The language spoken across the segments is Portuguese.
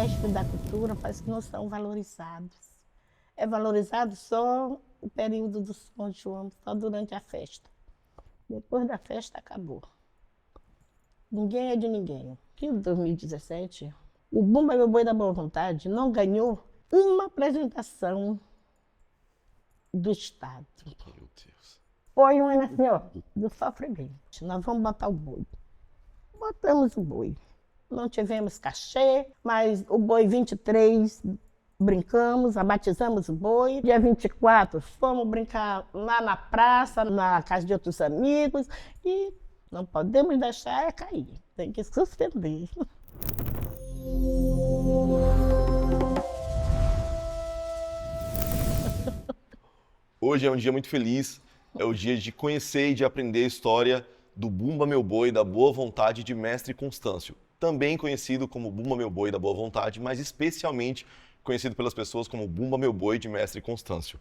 mestres da cultura parece que não são valorizados. É valorizado só o período do São João, só durante a festa. Depois da festa, acabou. Ninguém é de ninguém. Que em 2017, o Bumba Meu Boi da Boa Vontade não ganhou uma apresentação do Estado. Meu Deus. Foi um ano assim, ó, do sofrimento. Nós vamos botar o boi. Botamos o boi. Não tivemos cachê, mas o boi 23 brincamos, abatizamos o boi. Dia 24 fomos brincar lá na praça, na casa de outros amigos. E não podemos deixar cair, tem que suspender. Hoje é um dia muito feliz, é o dia de conhecer e de aprender a história do Bumba Meu Boi da Boa Vontade de Mestre Constâncio, também conhecido como Bumba Meu Boi da Boa Vontade, mas especialmente conhecido pelas pessoas como Bumba Meu Boi de Mestre Constâncio.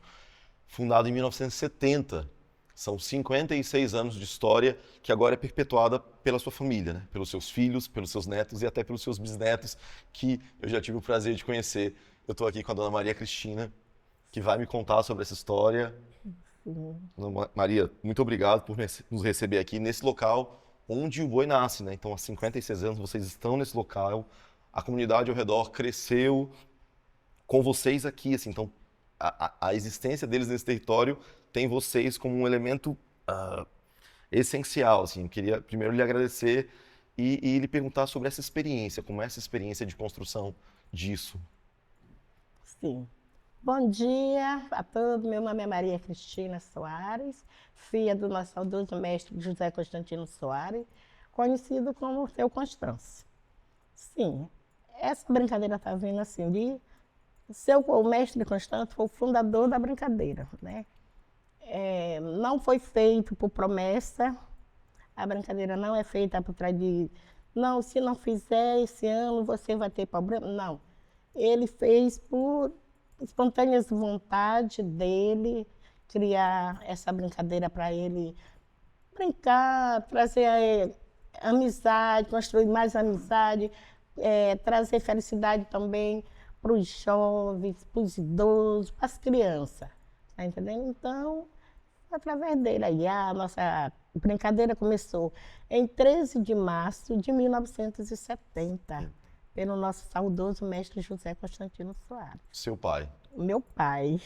Fundado em 1970, são 56 anos de história que agora é perpetuada pela sua família, né? Pelos seus filhos, pelos seus netos e até pelos seus bisnetos, que eu já tive o prazer de conhecer. Eu estou aqui com a dona Maria Cristina, que vai me contar sobre essa história. Dona Maria, muito obrigado por nos receber aqui nesse local onde o boi nasce, né? Então, há 56 anos vocês estão nesse local, a comunidade ao redor cresceu com vocês aqui, assim, então a existência deles nesse território tem vocês como um elemento essencial, assim. Eu queria primeiro lhe agradecer e lhe perguntar sobre essa experiência, como é essa experiência de construção disso. Sim. Bom dia a todos. Meu nome é Maria Cristina Soares, filha do nosso saudoso mestre José Constantino Soares, conhecido como Seu Constâncio. Sim, essa brincadeira está vindo assim de... O mestre Constâncio foi o fundador da brincadeira, né? Não foi feito por promessa, a brincadeira não é feita por trás de... Não, se não fizer esse ano você vai ter problema. Não, ele fez por espontânea vontade dele, criar essa brincadeira para ele brincar, trazer amizade, construir mais amizade, trazer felicidade também para os jovens, para os idosos, para as crianças. Tá entendendo? Então, através dele aí, a nossa brincadeira começou em 13 de março de 1970. Pelo nosso saudoso mestre José Constantino Soares. Seu pai. Meu pai.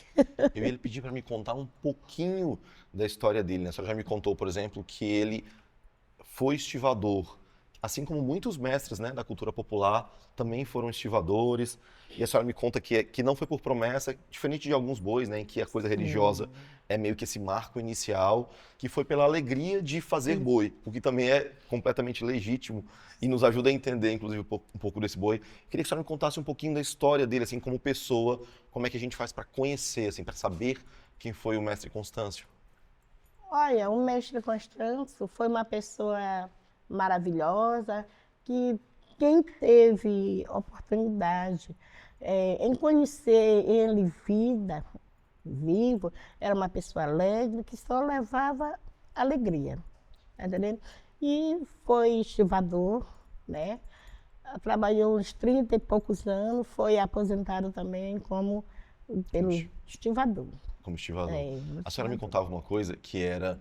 Eu ia lhe pedir para me contar um pouquinho da história dele, né? A senhora já me contou, por exemplo, que ele foi estivador. Assim como muitos mestres, né, da cultura popular também foram estivadores. E a senhora me conta que não foi por promessa, diferente de alguns bois, né, em que a coisa religiosa é meio que esse marco inicial, que foi pela alegria de fazer boi, o que também é completamente legítimo e nos ajuda a entender, inclusive, um pouco desse boi. Queria que a senhora me contasse um pouquinho da história dele, assim, como pessoa, como é que a gente faz para conhecer, assim, para saber quem foi o mestre Constâncio. Olha, o mestre Constâncio foi uma pessoa maravilhosa, que quem teve oportunidade em conhecer ele vivo, era uma pessoa alegre, que só levava alegria, tá entendendo? E foi estivador, né? Trabalhou uns 30 e poucos anos, foi aposentado também pelo estivador. Como estivador. A senhora me estivador. contava uma coisa que era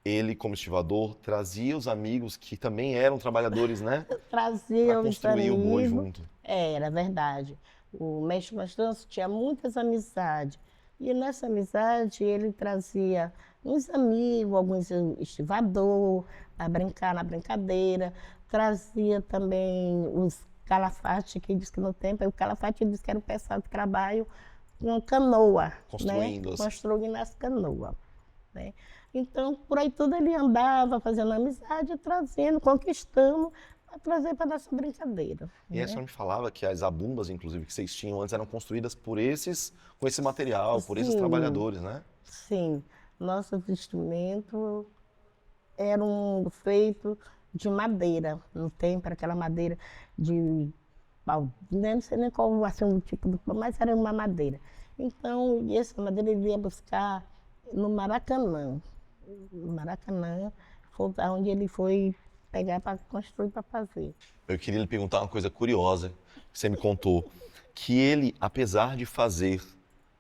ele, como estivador, trazia os amigos que também eram trabalhadores, né? Trazia Para os construir o boi amigos. junto. Era verdade. O mestre Constâncio tinha muitas amizades. E nessa amizade ele trazia uns amigos, alguns estivador, para brincar na brincadeira. Trazia também os calafates, que diz que no tempo, o calafate diz que era o pessoal que trabalha com canoa, Construindo né? as... Construindo as canoas. Né? Então, por aí tudo ele andava fazendo amizade, trazendo, conquistando, para trazer para nossa brincadeira. E a senhora me falava que as zabumbas, inclusive, que vocês tinham antes, eram construídas com esse material, por esses trabalhadores, né? Sim, nossos instrumentos eram feitos de madeira, no tempo, era aquela madeira de pau, não sei nem qual assim, o tipo do pau, mas era uma madeira. Então, e essa madeira ele ia buscar no Maracanã. No Maracanã, foi onde ele foi pegar para construir, para fazer. Eu queria lhe perguntar uma coisa curiosa que você me contou, que ele, apesar de fazer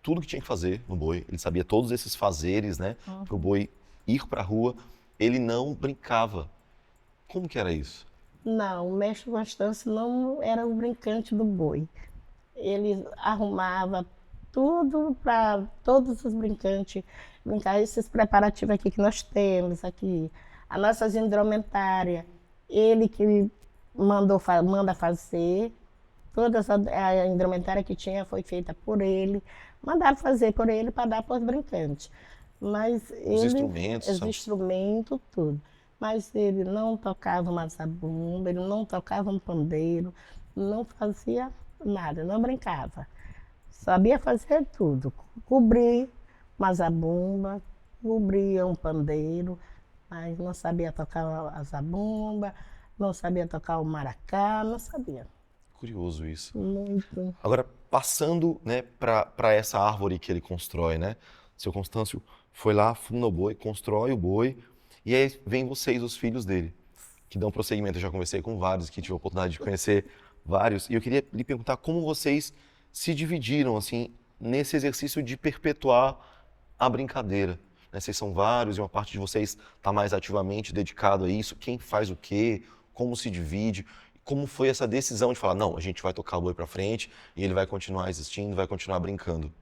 tudo que tinha que fazer no boi, ele sabia todos esses fazeres, né, para o boi ir para a rua, ele não brincava. Como que era isso? Não, o mestre Constâncio não era o brincante do boi. Ele arrumava tudo para todos os brincantes brincar. Esses preparativos aqui que nós temos, aqui, as nossas indumentárias, ele que manda fazer. Toda a indumentária que tinha foi feita por ele. Mandaram fazer por ele para dar para os brincantes. Mas Os instrumentos. os instrumentos, tudo. Mas ele não tocava uma zabumba, ele não tocava um pandeiro, não fazia nada, não brincava. Sabia fazer tudo. Cobrir uma zabumba, cobria um pandeiro, mas não sabia tocar a zabumba, não sabia tocar o maracá, não sabia. Curioso isso. Muito. Agora, passando, né, para essa árvore que ele constrói, né? Seu Constâncio foi lá, funda o boi, constrói o boi, e aí vem vocês, os filhos dele, que dão prosseguimento. Eu já conversei com vários, que tive a oportunidade de conhecer vários, e eu queria lhe perguntar como vocês se dividiram, assim, nesse exercício de perpetuar a brincadeira. Né? Vocês são vários e uma parte de vocês está mais ativamente dedicado a isso. Quem faz o quê? Como se divide? Como foi essa decisão de falar, não, a gente vai tocar o boi para frente e ele vai continuar existindo, vai continuar brincando?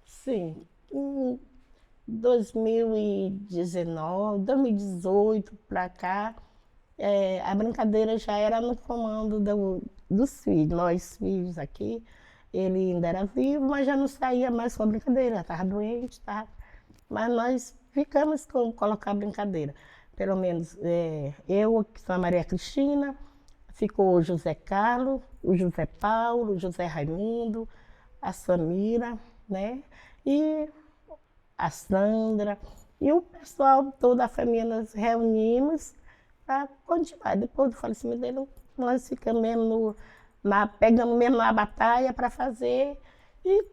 Sim. Em 2019, 2018 para cá, a brincadeira já era no comando dos filhos, nós filhos aqui. Ele ainda era vivo, mas já não saía mais com a brincadeira, estava doente, tá? Mas nós ficamos com colocar a brincadeira. Pelo menos eu, que sou a Maria Cristina, ficou o José Carlos, o José Paulo, o José Raimundo, a Samira, né? E a Sandra. E o pessoal, toda a família, nós reunimos para continuar. Depois do falecimento dele, nós ficamos mesmo pegamos mesmo na batalha para fazer e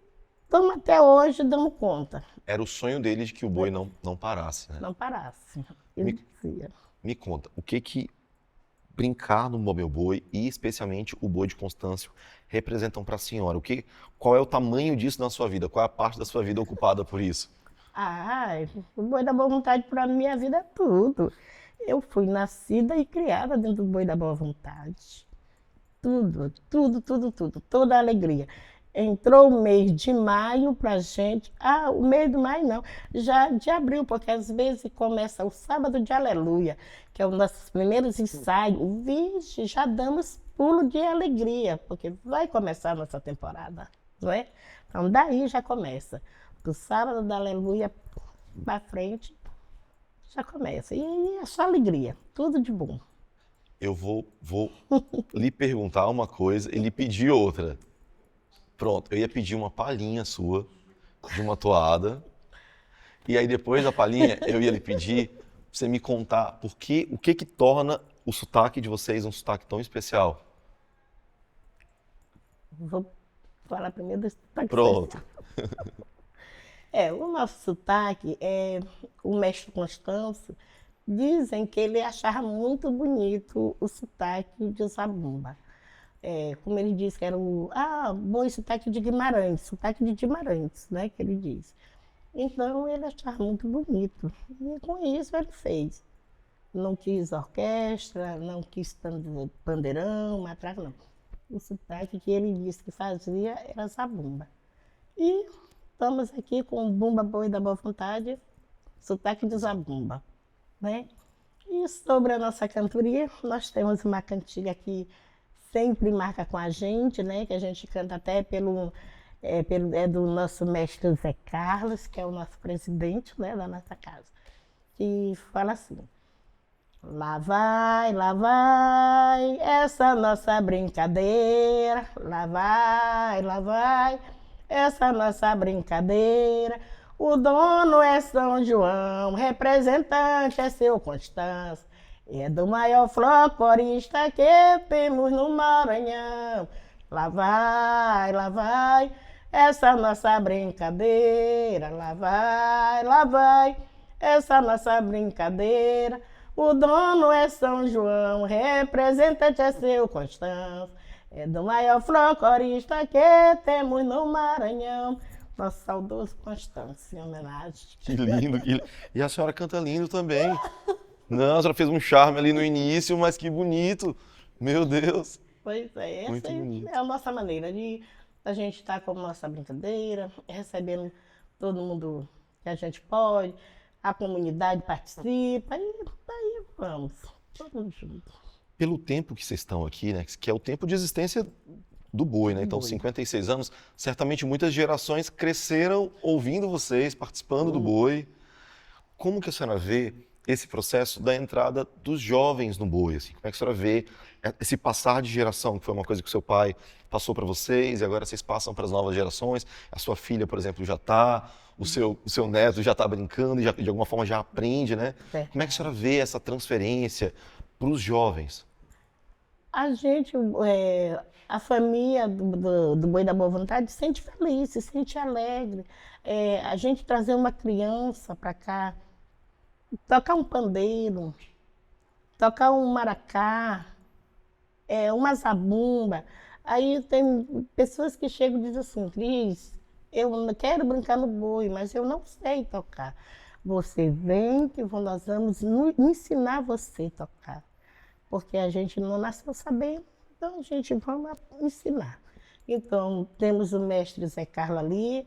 estamos até hoje dando conta. Era o sonho dele de que o boi não parasse, né? Não parasse. Ele dizia. Me conta, o que brincar no Bumba Meu Boi e especialmente o boi de Constâncio representam para a senhora? Qual é o tamanho disso na sua vida? Qual é a parte da sua vida ocupada por isso? O Boi da Boa Vontade para minha vida é tudo. Eu fui nascida e criada dentro do Boi da Boa Vontade. Tudo, tudo, tudo, tudo, toda a alegria. Entrou o mês de maio pra gente, o mês de maio não, já de abril, porque às vezes começa o sábado de aleluia, que é o nosso primeiro ensaio. Vixe, já damos pulo de alegria, porque vai começar a nossa temporada, não é? Então daí já começa. Do sábado da aleluia pra frente, já começa. E é só alegria, tudo de bom. Eu vou lhe perguntar uma coisa e lhe pedir outra. Pronto, eu ia pedir uma palhinha sua, de uma toada, e aí depois da palhinha eu ia lhe pedir pra você me contar o que torna o sotaque de vocês um sotaque tão especial. Vou falar primeiro do sotaque. Pronto. O nosso sotaque, o mestre Constâncio, dizem que ele achava muito bonito o sotaque de Zabumba. Como ele disse, que era bom sotaque de Guimarães, né, que ele diz. Então ele achava muito bonito, e com isso ele fez. Não quis orquestra, não quis pandeirão, matraca, não. O sotaque que ele disse que fazia era Zabumba. E estamos aqui com o Bumba Boi da Boa Vontade, sotaque de Zabumba, né? E sobre a nossa cantoria, nós temos uma cantiga que sempre marca com a gente, né? Que a gente canta até do nosso mestre Zé Carlos, que é o nosso presidente, né, da nossa casa. Que fala assim: lá vai essa nossa brincadeira, lá vai essa nossa brincadeira. O dono é São João, representante é seu Constâncio. É do maior folclorista que temos no Maranhão. Lá vai, essa nossa brincadeira. Lá vai, essa nossa brincadeira. O dono é São João, representante é seu Constâncio. É do maior folclorista que temos no Maranhão. Nosso saudoso Constâncio, em homenagem. Que lindo, que... E a senhora canta lindo também. Não, a senhora fez um charme ali no início, mas que bonito. Meu Deus. Pois é, essa Muito bonito. é a nossa maneira de a gente estar com a nossa brincadeira, recebendo todo mundo que a gente pode, a comunidade participa e daí vamos, todo mundo junto. Pelo tempo que vocês estão aqui, né, que é o tempo de existência do boi, né? Então, Boi. 56 anos, certamente muitas gerações cresceram ouvindo vocês, participando do boi. Como que a senhora vê esse processo da entrada dos jovens no boi? Assim? Como é que a senhora vê esse passar de geração, que foi uma coisa que o seu pai passou para vocês e agora vocês passam para as novas gerações? A sua filha, por exemplo, já está, o seu neto já está brincando e já, de alguma forma já aprende, né? Como é que a senhora vê essa transferência para os jovens? A gente, a família do Boi da Boa Vontade se sente feliz, se sente alegre. A gente trazer uma criança para cá, tocar um pandeiro, tocar um maracá, uma zabumba. Aí tem pessoas que chegam e dizem assim, Cris, eu não quero brincar no boi, mas eu não sei tocar. Você vem que nós vamos ensinar você a tocar. Porque a gente não nasceu sabendo, então a gente vai ensinar. Então, temos o mestre Zé Carlos ali,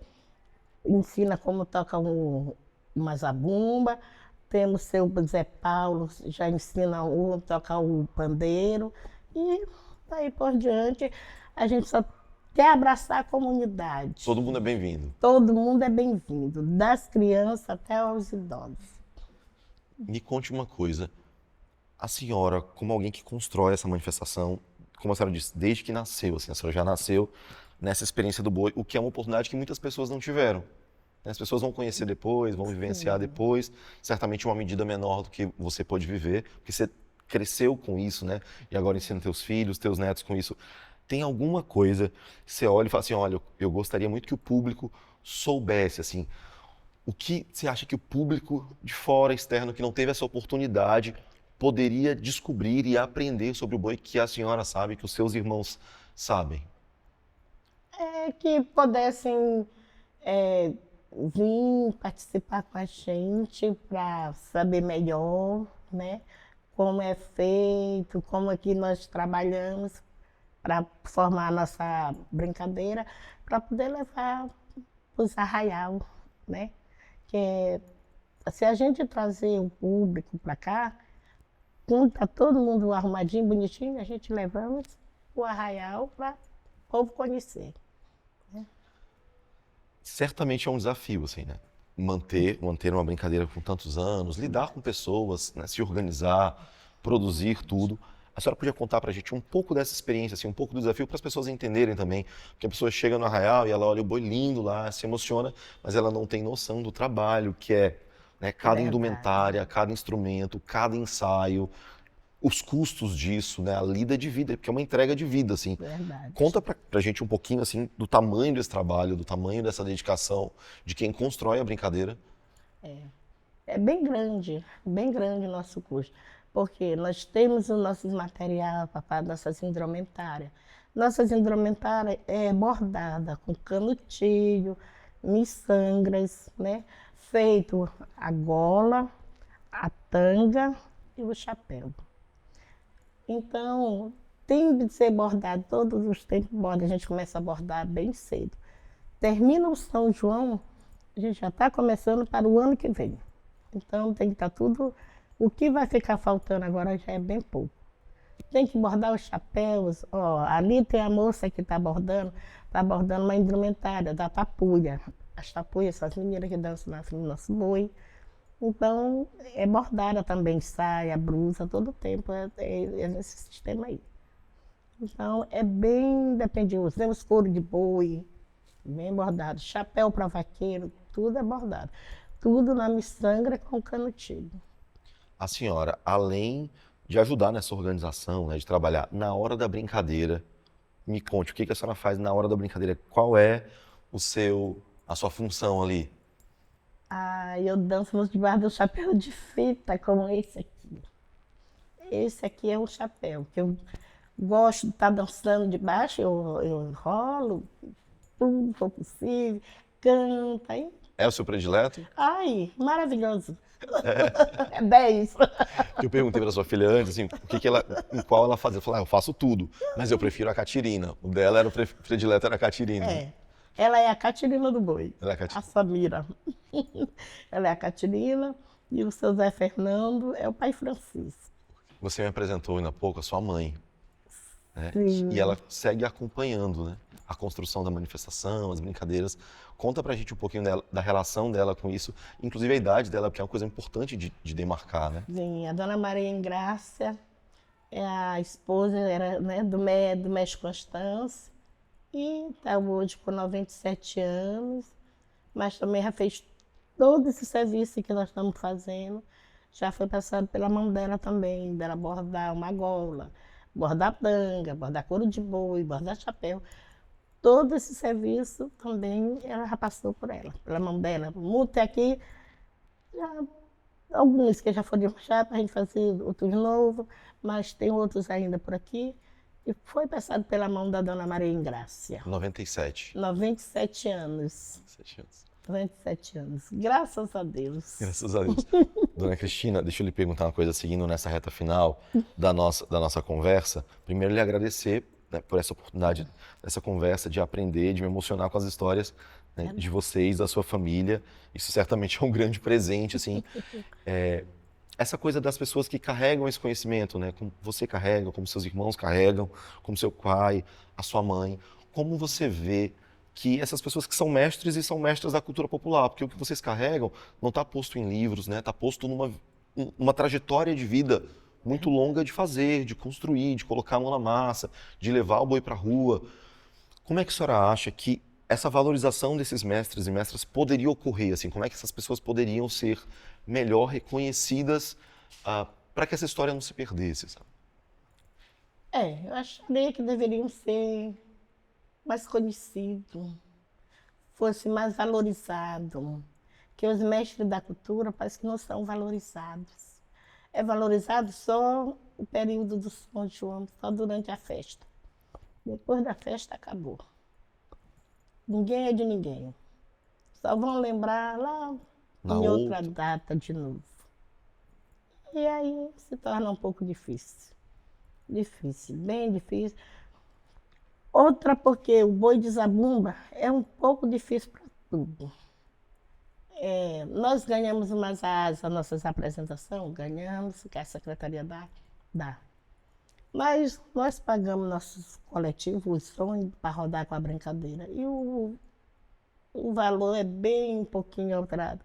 ensina como toca uma zabumba. Temos o seu Zé Paulo, já ensina a tocar o pandeiro. E daí por diante, a gente só quer abraçar a comunidade. Todo mundo é bem-vindo. Todo mundo é bem-vindo, das crianças até aos idosos. Me conte uma coisa. A senhora, como alguém que constrói essa manifestação, como a senhora disse, desde que nasceu, assim, a senhora já nasceu nessa experiência do boi, o que é uma oportunidade que muitas pessoas não tiveram. Né? As pessoas vão conhecer depois, vão vivenciar depois, certamente uma medida menor do que você pode viver, porque você cresceu com isso, né? E agora ensina teus filhos, teus netos com isso. Tem alguma coisa que você olha e fala assim, olha, eu gostaria muito que o público soubesse, assim, o que você acha que o público de fora, externo, que não teve essa oportunidade, poderia descobrir e aprender sobre o boi que a senhora sabe, que os seus irmãos sabem? Que pudessem vir participar com a gente para saber melhor, né? Como é feito, como é que nós trabalhamos para formar a nossa brincadeira, para poder levar para os arraial, né? Que se a gente trazer o público para cá, quando está todo mundo arrumadinho, bonitinho, a gente levamos o arraial para o povo conhecer. Certamente é um desafio, assim, né? Manter uma brincadeira com tantos anos, lidar com pessoas, né? Se organizar, produzir tudo. A senhora podia contar pra gente um pouco dessa experiência, assim, um pouco do desafio para as pessoas entenderem também, porque a pessoa chega no arraial e ela olha o boi lindo lá, se emociona, mas ela não tem noção do trabalho que é, né, cada Verdade. indumentária, cada instrumento, cada ensaio, os custos disso, né, a lida de vida, porque é uma entrega de vida, assim. Verdade. Conta pra gente um pouquinho, assim, do tamanho desse trabalho, do tamanho dessa dedicação, de quem constrói a brincadeira. É bem grande o nosso custo, porque nós temos os nossos materiais para nossas indumentárias. Nossas indumentárias é bordada com canutilho, miçangras, né? Feito a gola, a tanga e o chapéu. Então, tem de ser bordado todos os tempos, borda, a gente começa a bordar bem cedo. Termina o São João, a gente já está começando para o ano que vem. Então tem que estar tudo. O que vai ficar faltando agora já é bem pouco. Tem que bordar os chapéus. Ó, ali tem a moça que está bordando uma indumentária da tapuia. As tapuias são as meninas que dançam no nosso boi. Então é bordada também, saia, blusa, todo o tempo é nesse sistema aí. Então é bem dependioso. Temos couro de boi, bem bordado, chapéu para vaqueiro, tudo é bordado. Tudo na miçangra com canutilho. A senhora, além de ajudar nessa organização, né, de trabalhar na hora da brincadeira, me conte o que a senhora faz na hora da brincadeira, qual é a sua função ali? Eu danço debaixo do chapéu de fita, como esse aqui. Esse aqui é o chapéu, que eu gosto de estar dançando de baixo, eu rolo, tudo que for possível, canta, hein? É o seu predileto? Ai, maravilhoso. É 10. Eu perguntei para sua filha antes, assim, em qual ela fazia. Ela falou, eu faço tudo, mas eu prefiro a Catirina. O dela era o predileto, era a Catirina. Né? É. Ela é a Catirina do Boi, Ela é a a Catirina. Samira. Ela é a Catirina e o seu Zé Fernando é o pai Francisco. Você me apresentou ainda há pouco a sua mãe, né? E Sim. ela segue acompanhando, né? A construção da manifestação, as brincadeiras. Conta pra gente um pouquinho da relação dela com isso, inclusive a idade dela, porque é uma coisa importante de demarcar, né? Sim, a dona Maria Ingrácia é a esposa era, né, do mestre Constâncio e está hoje com 97 anos, mas também já fez todo esse serviço que nós estamos fazendo, já foi passado pela mão dela também, dela bordar uma gola, bordar tanga, bordar couro de boi, bordar chapéu. Todo esse serviço também ela já passou por ela, pela mão dela. Muito aqui, já alguns que já foram já para a gente fazer outros novos, mas tem outros ainda por aqui. E foi passado pela mão da dona Maria Ingrácia. 97. 97 anos. 97 anos. 97 anos. Graças a Deus. Graças a Deus. Dona Cristina, deixa eu lhe perguntar uma coisa, seguindo nessa reta final da nossa conversa. Primeiro, lhe agradecer, né, por essa oportunidade, dessa conversa, de aprender, de me emocionar com as histórias, né, de vocês, da sua família. Isso certamente é um grande presente, assim. Essa coisa das pessoas que carregam esse conhecimento, né? Como você carrega, como seus irmãos carregam, como seu pai, a sua mãe. Como você vê que essas pessoas que são mestres e são mestras da cultura popular, porque o que vocês carregam não está posto em livros, né? Está posto numa trajetória de vida muito longa de fazer, de construir, de colocar a mão na massa, de levar o boi para a rua. Como é que a senhora acha que essa valorização desses mestres e mestras poderia ocorrer? Assim, como é que essas pessoas poderiam ser melhor reconhecidas para que essa história não se perdesse? Sabe? Eu acharia que deveriam ser mais conhecidos, fosse mais valorizado, que os mestres da cultura parece que não são valorizados. É valorizado só o período do São João, só durante a festa. Depois da festa acabou. Ninguém é de ninguém. Só vão lembrar lá Na em outra outra. data de novo. E aí se torna um pouco difícil. Difícil, bem difícil. Outra porque o boi de zabumba é um pouco difícil para tudo. Nós ganhamos umas asas, nossas apresentações, ganhamos, que a secretaria dá. Mas nós pagamos nossos coletivos, os sonhos, para rodar com a brincadeira. E o valor é bem um pouquinho alterado.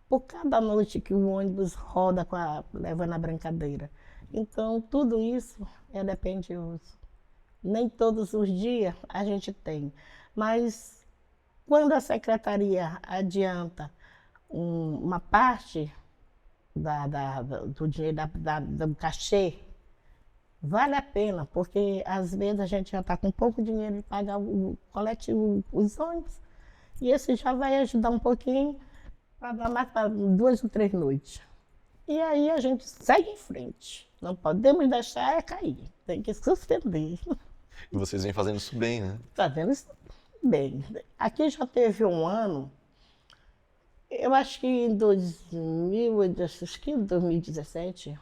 Por cada noite que o ônibus roda levando a brincadeira. Então, tudo isso é dependioso. Nem todos os dias a gente tem. Mas quando a secretaria adianta uma parte do dinheiro do cachê, vale a pena, porque às vezes a gente já está com pouco dinheiro de pagar o coletivo, os ônibus, e esse já vai ajudar um pouquinho para dar mais para 2 ou 3 noites. E aí a gente segue em frente. Não podemos deixar cair, tem que suspender. E vocês vêm fazendo isso bem, né? Fazendo isso bem. Aqui já teve um ano, eu acho que em 2017,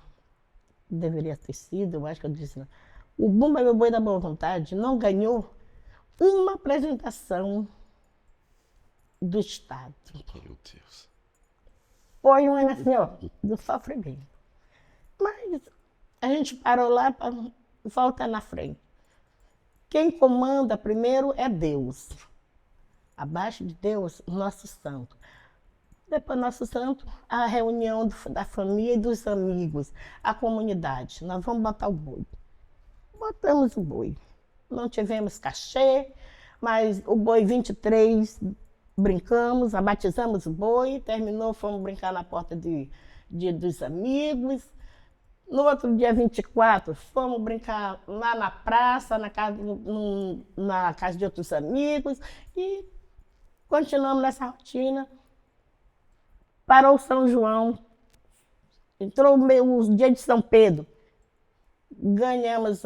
deveria ter sido, eu acho que eu disse, não. O Bumba Meu Boi da Boa Vontade não ganhou uma apresentação do Estado. Meu Deus. Foi um ano assim, ó, do sofrimento. Mas a gente parou lá para voltar na frente. Quem comanda primeiro é Deus. Abaixo de Deus, nosso santo. Depois nosso santo, a reunião da família e dos amigos, a comunidade. Nós vamos botar o boi. Botamos o boi. Não tivemos cachê, mas o boi 23 brincamos, abatizamos o boi, terminou, fomos brincar na porta dos amigos. No outro dia 24, fomos brincar lá na praça, na casa de outros amigos e continuamos nessa rotina. Parou o São João, entrou o dia de São Pedro. Ganhamos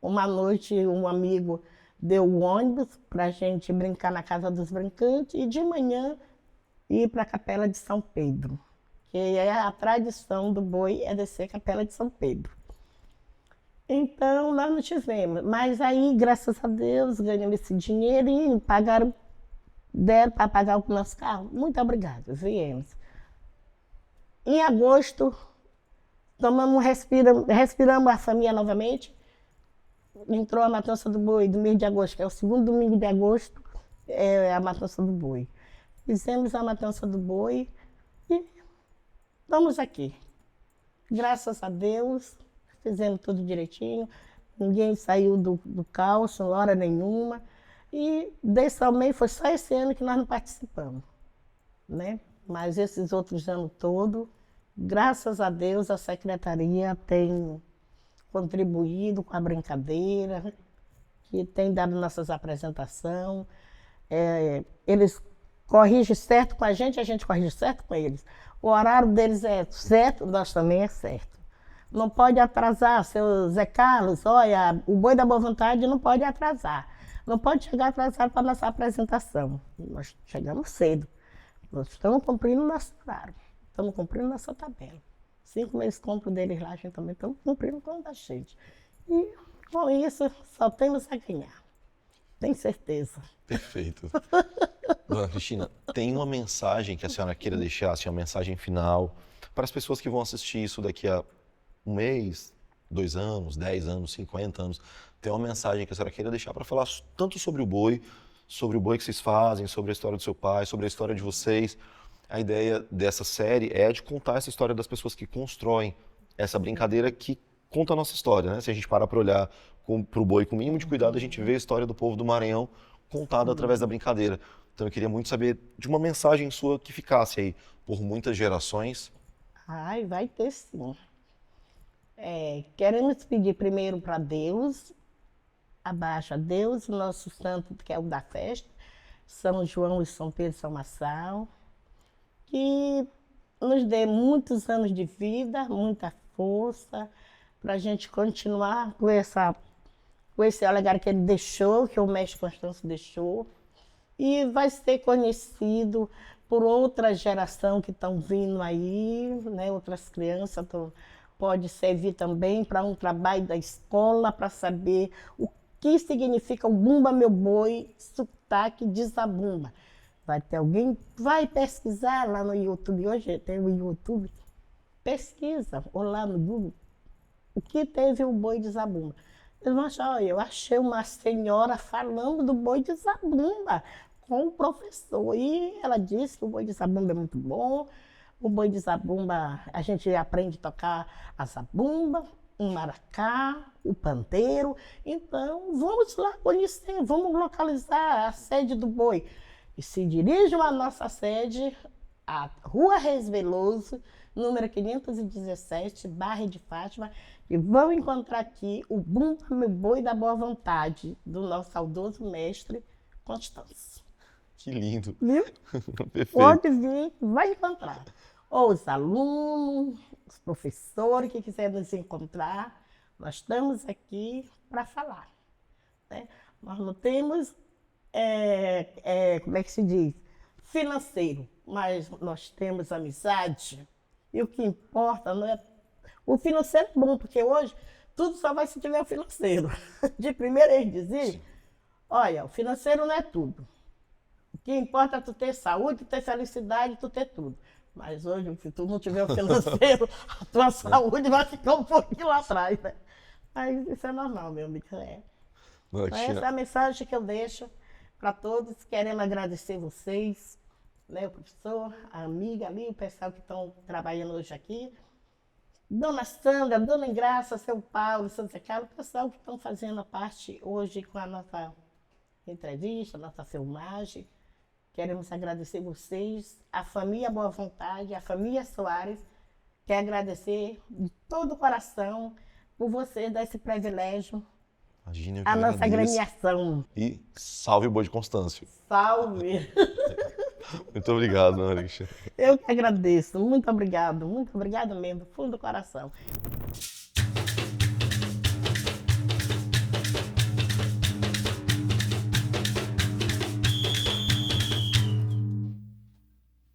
uma noite, um amigo deu o ônibus para a gente brincar na Casa dos Brincantes e de manhã ir para a Capela de São Pedro, que é a tradição do boi é descer a Capela de São Pedro. Então, nós não tivemos, mas aí, graças a Deus, ganhamos esse dinheiro e deram para pagar o nosso carro. Muito obrigada, viemos. Em agosto, respiramos a família novamente, entrou a matança do boi do mês de agosto, que é o segundo domingo de agosto, é a matança do boi. Fizemos a matança do boi e estamos aqui. Graças a Deus, fizemos tudo direitinho, ninguém saiu do caos, hora nenhuma. E desse mês foi só esse ano que nós não participamos, né? Mas esses outros anos todos, graças a Deus, a secretaria tem contribuído com a brincadeira, que tem dado nossas apresentações. Eles corrigem certo com a gente corrige certo com eles. O horário deles é certo, nós também é certo. Não pode atrasar, seu Zé Carlos, olha, o Boi da Boa Vontade não pode atrasar. Não pode chegar atrasado para a nossa apresentação. Nós chegamos cedo. Nós estamos cumprindo nosso horário. Estamos cumprindo nossa tabela. 5 meses compro deles lá, a gente também estamos cumprindo com a gente. E com isso, só temos a ganhar. Tenho certeza. Perfeito. Dona Cristina, tem uma mensagem que a senhora queira deixar, assim, uma mensagem final, para as pessoas que vão assistir isso daqui a um mês, 2 anos, 10 anos, 50 anos. Tem uma mensagem que a senhora queira deixar para falar tanto sobre o boi que vocês fazem, sobre a história do seu pai, sobre a história de vocês. A ideia dessa série é de contar essa história das pessoas que constroem essa brincadeira que conta a nossa história, né? Se a gente parar para olhar para o boi com o mínimo de cuidado, a gente vê a história do povo do Maranhão contada através da brincadeira. Então eu queria muito saber de uma mensagem sua que ficasse aí por muitas gerações. Ai, vai ter sim. Queremos pedir primeiro para Deus, abaixo a Deus, o nosso santo, que é o da festa, São João e São Pedro e São Marçal, que nos dê muitos anos de vida, muita força, para a gente continuar com esse legado que ele deixou, que o mestre Constâncio deixou, e vai ser conhecido por outra geração que estão vindo aí, né? Outras crianças pode servir também para um trabalho da escola, para saber o que significa o Bumba Meu Boi, sotaque de Zabumba. Vai ter alguém, vai pesquisar lá no YouTube, hoje tem o YouTube, pesquisa, ou lá no Google, o que teve o boi de Zabumba. Eles vão achar, olha, eu achei uma senhora falando do boi de Zabumba com o professor, e ela disse que o boi de Zabumba é muito bom, o boi de Zabumba, a gente aprende a tocar a zabumba, o maracá, o pandeiro. Então, vamos lá conhecer, vamos localizar a sede do boi. E se dirijam à nossa sede, a Rua Reis Veloso, número 517, Barra de Fátima, e vão encontrar aqui o Bumba Meu Boi da Boa Vontade, do nosso saudoso mestre Constâncio. Que lindo. Viu? Perfeito. Pode vir, vai encontrar. Ou os alunos, os professores que quiserem nos encontrar, nós estamos aqui para falar, né? Nós não temos, como é que se diz, financeiro, mas nós temos amizade, e o que importa não é... O financeiro é bom, porque hoje tudo só vai se tiver o financeiro. De primeira eles diziam, olha, o financeiro não é tudo. O que importa é tu ter saúde, tu ter felicidade, tu ter tudo. Mas hoje, se tu não tiver o financeiro, a tua saúde vai ficar um pouquinho lá atrás, né? Mas isso é normal, meu amigo. Então, essa é a mensagem que eu deixo para todos. Queremos agradecer vocês, né, o professor, a amiga ali, o pessoal que estão trabalhando hoje aqui. Dona Sandra, Dona Ingraça, seu Paulo, seu Zé Carlos, o pessoal que estão fazendo a parte hoje com a nossa entrevista, a nossa filmagem. Queremos agradecer vocês, a família Boa Vontade, a família Soares. Quero agradecer de todo o coração por vocês dar esse privilégio à nossa agremiação. E salve o Boi de Constâncio. Salve! Muito obrigado, Dona Cristina. Eu que agradeço. Muito obrigado mesmo, do fundo do coração.